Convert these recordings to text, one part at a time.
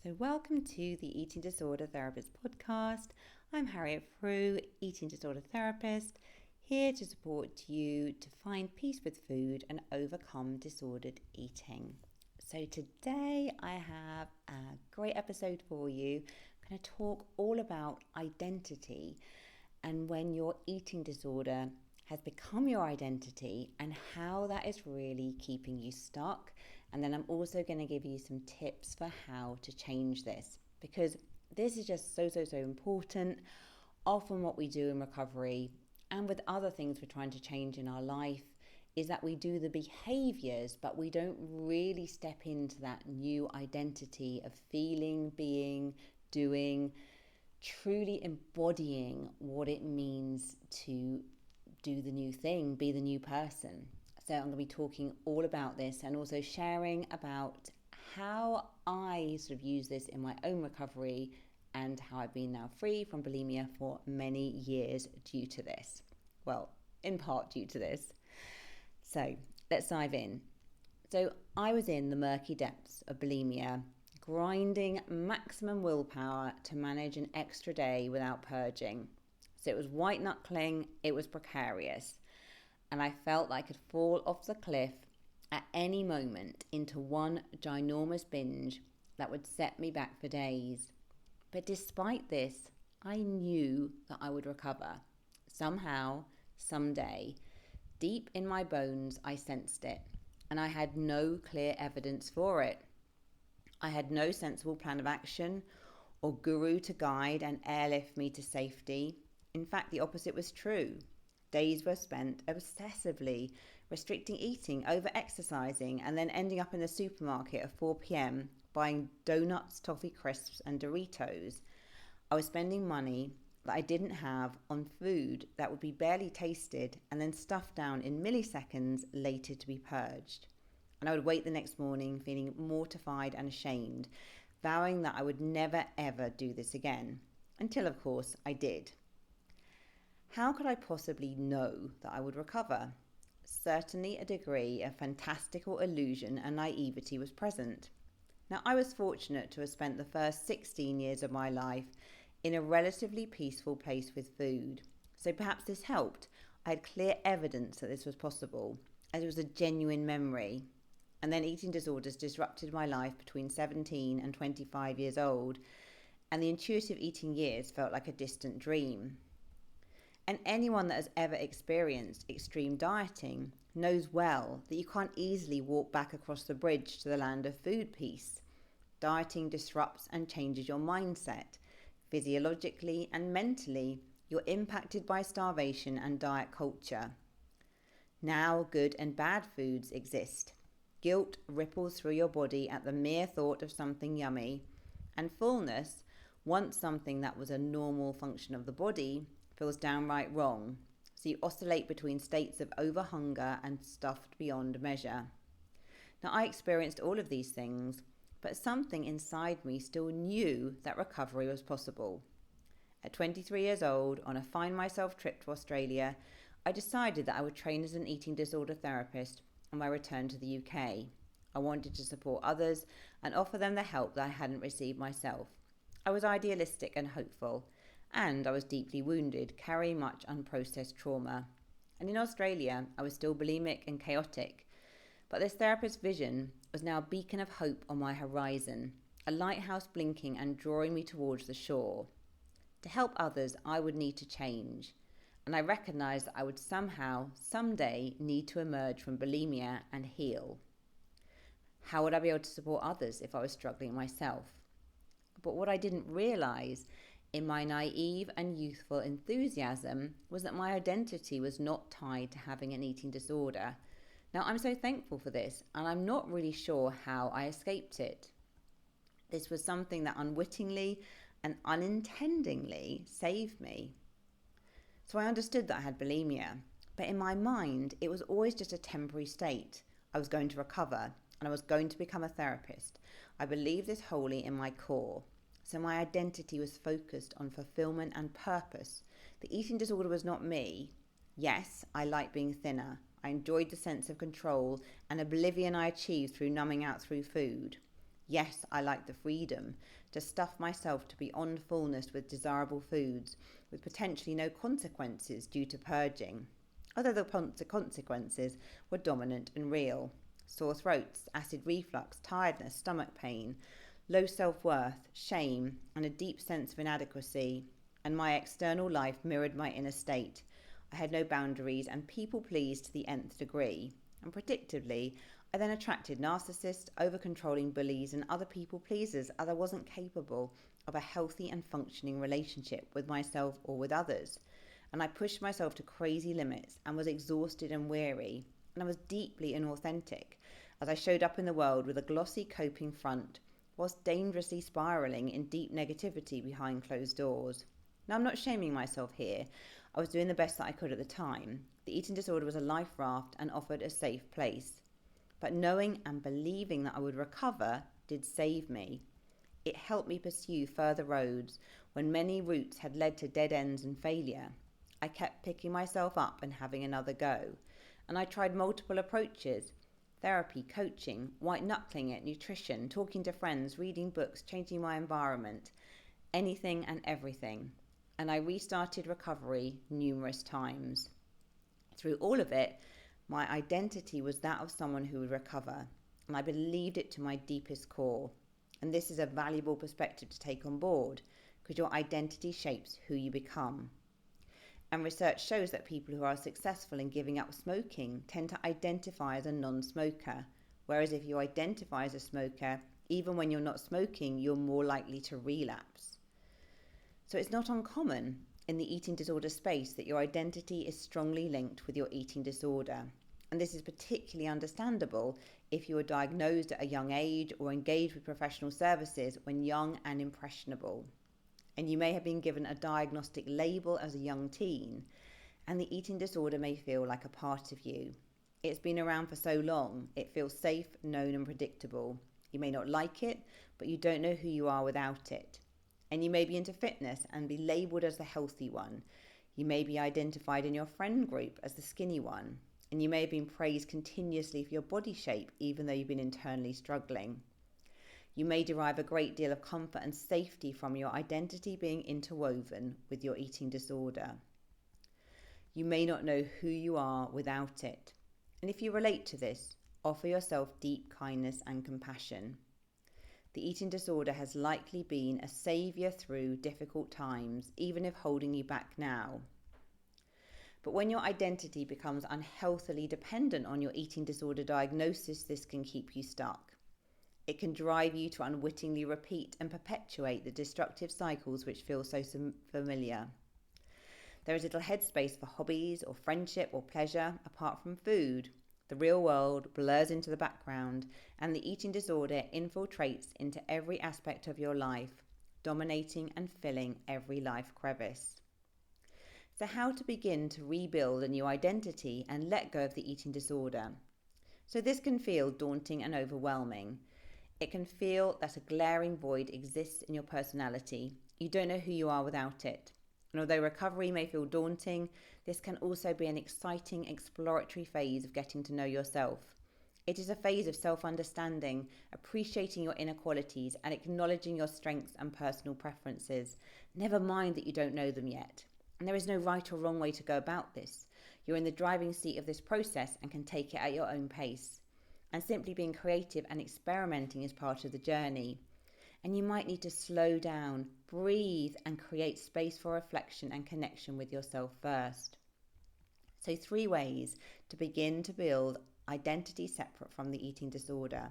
So, welcome to the Eating Disorder Therapist podcast. I'm Harriet Frew, eating disorder therapist, here to support you to find peace with food and overcome disordered eating. So, today I have a great episode for you. I'm going to talk all about identity and when your eating disorder has become your identity and how that is really keeping you stuck. And then I'm also going to give you some tips for how to change this, because this is just so important. Often what we do in recovery and with other things we're trying to change in our life is that we do the behaviors, but we don't really step into that new identity of feeling, being, doing, truly embodying what it means to do the new thing, be the new person. So I'm going to be talking all about this and also sharing about how I sort of use this in my own recovery and how I've been now free from bulimia for many years due to this. Well, in part due to this. So let's dive in. So I was in the murky depths of bulimia, grinding maximum willpower to manage an extra day without purging. So it was white knuckling, it was precarious, and I felt like I could fall off the cliff at any moment into one ginormous binge that would set me back for days. But despite this, I knew that I would recover. Somehow, someday, deep in my bones, I sensed it, and I had no clear evidence for it. I had no sensible plan of action or guru to guide and airlift me to safety. In fact, the opposite was true. Days were spent obsessively restricting eating, over-exercising, and then ending up in the supermarket at 4 p.m. buying donuts, toffee crisps, and Doritos. I was spending money that I didn't have on food that would be barely tasted and then stuffed down in milliseconds later to be purged. And I would wake the next morning feeling mortified and ashamed, vowing that I would never ever do this again. Until, of course, I did. How could I possibly know that I would recover? Certainly a degree of fantastical illusion and naivety was present. Now, I was fortunate to have spent the first 16 years of my life in a relatively peaceful place with food. So perhaps this helped. I had clear evidence that this was possible, as it was a genuine memory. And then eating disorders disrupted my life between 17 and 25 years old, and the intuitive eating years felt like a distant dream. And anyone that has ever experienced extreme dieting knows well that you can't easily walk back across the bridge to the land of food peace. Dieting disrupts and changes your mindset. Physiologically and mentally, you're impacted by starvation and diet culture. Now good and bad foods exist. Guilt ripples through your body at the mere thought of something yummy. And fullness, once something that was a normal function of the body, feels downright wrong. So you oscillate between states of overhunger and stuffed beyond measure. Now, I experienced all of these things, but something inside me still knew that recovery was possible. At 23 years old, on a Find Myself trip to Australia, I decided that I would train as an eating disorder therapist on my return to the UK. I wanted to support others and offer them the help that I hadn't received myself. I was idealistic and hopeful, and I was deeply wounded, carrying much unprocessed trauma. And in Australia, I was still bulimic and chaotic. But this therapist's vision was now a beacon of hope on my horizon, a lighthouse blinking and drawing me towards the shore. To help others, I would need to change. And I recognized that I would somehow, someday, need to emerge from bulimia and heal. How would I be able to support others if I was struggling myself? But what I didn't realize in my naive and youthful enthusiasm was that my identity was not tied to having an eating disorder. Now, I'm so thankful for this, and I'm not really sure how I escaped it. This was something that unwittingly and unintendingly saved me. So I understood that I had bulimia, but in my mind, it was always just a temporary state. I was going to recover, and I was going to become a therapist. I believed this wholly in my core. So my identity was focused on fulfillment and purpose. The eating disorder was not me. Yes, I liked being thinner. I enjoyed the sense of control and oblivion I achieved through numbing out through food. Yes, I like the freedom to stuff myself to beyond fullness with desirable foods, with potentially no consequences due to purging. Although the consequences were dominant and real: sore throats, acid reflux, tiredness, stomach pain, low self-worth, shame, and a deep sense of inadequacy. And my external life mirrored my inner state. I had no boundaries and people pleased to the nth degree. And predictably, I then attracted narcissists, over-controlling bullies, and other people pleasers, as I wasn't capable of a healthy and functioning relationship with myself or with others. And I pushed myself to crazy limits and was exhausted and weary. And I was deeply inauthentic as I showed up in the world with a glossy coping front, whilst dangerously spiralling in deep negativity behind closed doors. Now, I'm not shaming myself here. I was doing the best that I could at the time. The eating disorder was a life raft and offered a safe place. But knowing and believing that I would recover did save me. It helped me pursue further roads when many routes had led to dead ends and failure. I kept picking myself up and having another go. And I tried multiple approaches: therapy, coaching, white knuckling it, nutrition, talking to friends, reading books, changing my environment, anything and everything. And I restarted recovery numerous times. Through all of it, my identity was that of someone who would recover, and I believed it to my deepest core. And this is a valuable perspective to take on board, because your identity shapes who you become. And research shows that people who are successful in giving up smoking tend to identify as a non-smoker, whereas if you identify as a smoker, even when you're not smoking, you're more likely to relapse. So it's not uncommon in the eating disorder space that your identity is strongly linked with your eating disorder. And this is particularly understandable if you were diagnosed at a young age or engaged with professional services when young and impressionable. And you may have been given a diagnostic label as a young teen, and the eating disorder may feel like a part of you. It's been around for so long, it feels safe, known, and predictable. You may not like it, but you don't know who you are without it. And you may be into fitness and be labelled as the healthy one. You may be identified in your friend group as the skinny one. And you may have been praised continuously for your body shape, even though you've been internally struggling. You may derive a great deal of comfort and safety from your identity being interwoven with your eating disorder. You may not know who you are without it. And if you relate to this, offer yourself deep kindness and compassion. The eating disorder has likely been a saviour through difficult times, even if holding you back now. But when your identity becomes unhealthily dependent on your eating disorder diagnosis, this can keep you stuck. It can drive you to unwittingly repeat and perpetuate the destructive cycles which feel so familiar. There is little headspace for hobbies or friendship or pleasure apart from food. The real world blurs into the background, and the eating disorder infiltrates into every aspect of your life, dominating and filling every life crevice. So how to begin to rebuild a new identity and let go of the eating disorder? So this can feel daunting and overwhelming. It can feel that a glaring void exists in your personality. You don't know who you are without it. And although recovery may feel daunting, this can also be an exciting exploratory phase of getting to know yourself. It is a phase of self-understanding, appreciating your inner qualities and acknowledging your strengths and personal preferences. Never mind that you don't know them yet. And there is no right or wrong way to go about this. You're in the driving seat of this process and can take it at your own pace. And simply being creative and experimenting is part of the journey. And you might need to slow down, breathe, and create space for reflection and connection with yourself first. So 3 ways to begin to build identity separate from the eating disorder.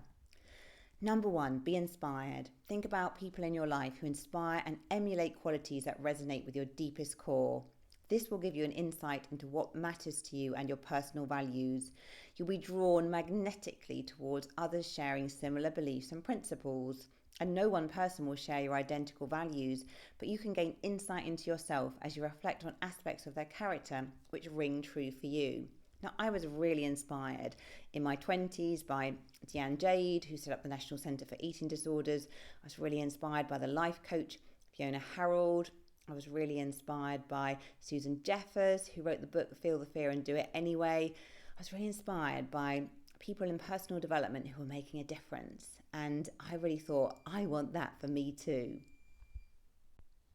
Number 1, be inspired. Think about people in your life who inspire and emulate qualities that resonate with your deepest core. This will give you an insight into what matters to you and your personal values. You'll be drawn magnetically towards others sharing similar beliefs and principles. And no one person will share your identical values, but you can gain insight into yourself as you reflect on aspects of their character which ring true for you. Now, I was really inspired in my 20s by Deanne Jade, who set up the National Centre for Eating Disorders. I was really inspired by the life coach, Fiona Harold. I was really inspired by Susan Jeffers, who wrote the book Feel the Fear and Do It Anyway. I was really inspired by people in personal development who are making a difference. And I really thought, I want that for me too.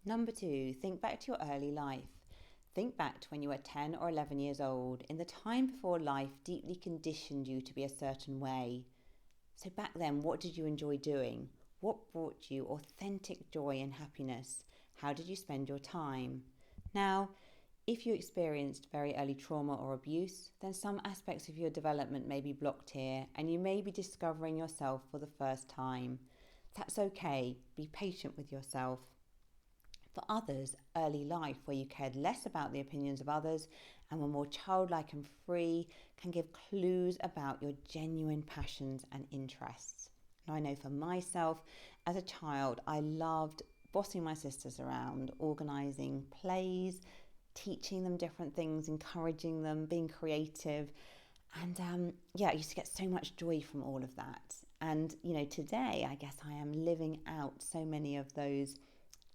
Number 2, think back to your early life. Think back to when you were 10 or 11 years old, in the time before life deeply conditioned you to be a certain way. So back then, what did you enjoy doing? What brought you authentic joy and happiness? How did you spend your time? Now, if you experienced very early trauma or abuse, then some aspects of your development may be blocked here and you may be discovering yourself for the first time. That's okay. Be patient with yourself. For others, early life, where you cared less about the opinions of others and were more childlike and free, can give clues about your genuine passions and interests. Now, I know for myself, as a child, I loved bossing my sisters around, organising plays, teaching them different things, encouraging them, being creative. And I used to get so much joy from all of that. And, today, I guess I am living out so many of those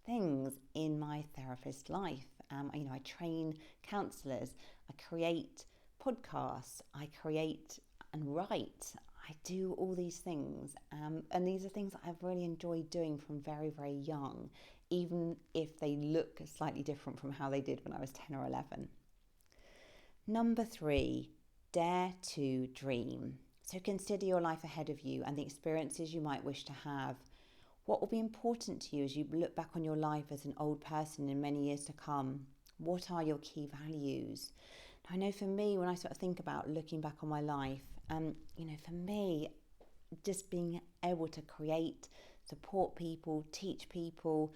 things in my therapist life. I train counsellors, I create podcasts, I create and write. I do all these things, and these are things that I've really enjoyed doing from very, very young, even if they look slightly different from how they did when I was 10 or 11. Number 3, dare to dream. So consider your life ahead of you and the experiences you might wish to have. What will be important to you as you look back on your life as an old person in many years to come? What are your key values? Now, I know for me, when I sort of think about looking back on my life, for me, just being able to create, support people, teach people,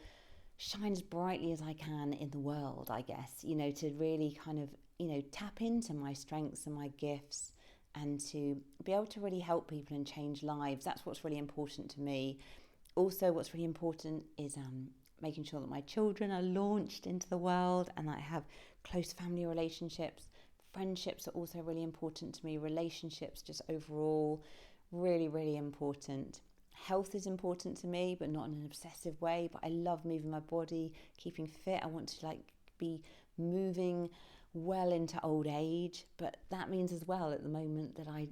shine as brightly as I can in the world, I guess, to really kind of, tap into my strengths and my gifts and to be able to really help people and change lives. That's what's really important to me. Also, what's really important is making sure that my children are launched into the world and that I have close family relationships. Friendships are also really important to me. Relationships, just overall, really, really important. Health is important to me, but not in an obsessive way. But I love moving my body, keeping fit. I want to be moving well into old age, but that means as well at the moment that I,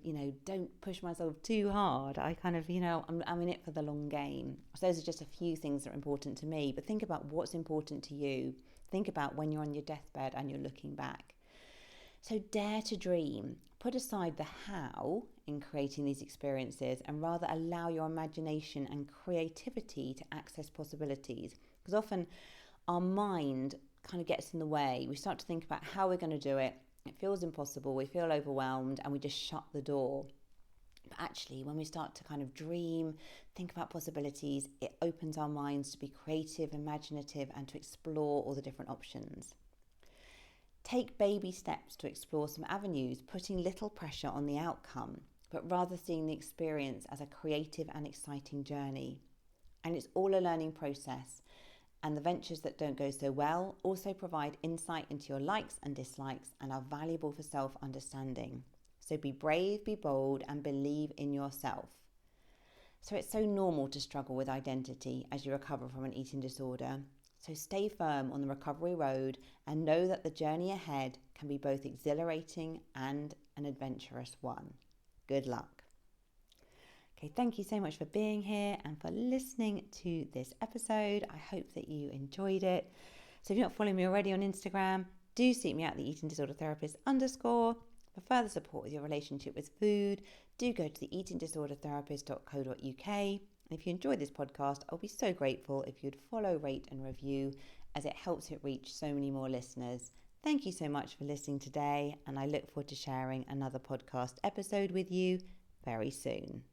don't push myself too hard. I kind of, I'm in it for the long game. So those are just a few things that are important to me, but think about what's important to you. Think about when you're on your deathbed and you're looking back. So dare to dream. Put aside the how in creating these experiences and rather allow your imagination and creativity to access possibilities. Because often our mind kind of gets in the way. We start to think about how we're going to do it. It feels impossible. We feel overwhelmed and we just shut the door. But actually, when we start to kind of dream, think about possibilities, it opens our minds to be creative, imaginative, and to explore all the different options. Take baby steps to explore some avenues, putting little pressure on the outcome, but rather seeing the experience as a creative and exciting journey. And it's all a learning process. And the ventures that don't go so well also provide insight into your likes and dislikes and are valuable for self-understanding. So be brave, be bold, and believe in yourself. So it's so normal to struggle with identity as you recover from an eating disorder. So stay firm on the recovery road and know that the journey ahead can be both exhilarating and an adventurous one. Good luck. Okay, thank you so much for being here and for listening to this episode. I hope that you enjoyed it. So if you're not following me already on Instagram, do seek me out, the Eating Disorder Therapist _. For further support with your relationship with food, do go to the eatingdisordertherapist.co.uk. And if you enjoyed this podcast, I'll be so grateful if you'd follow, rate and review, as it helps it reach so many more listeners. Thank you so much for listening today, and I look forward to sharing another podcast episode with you very soon.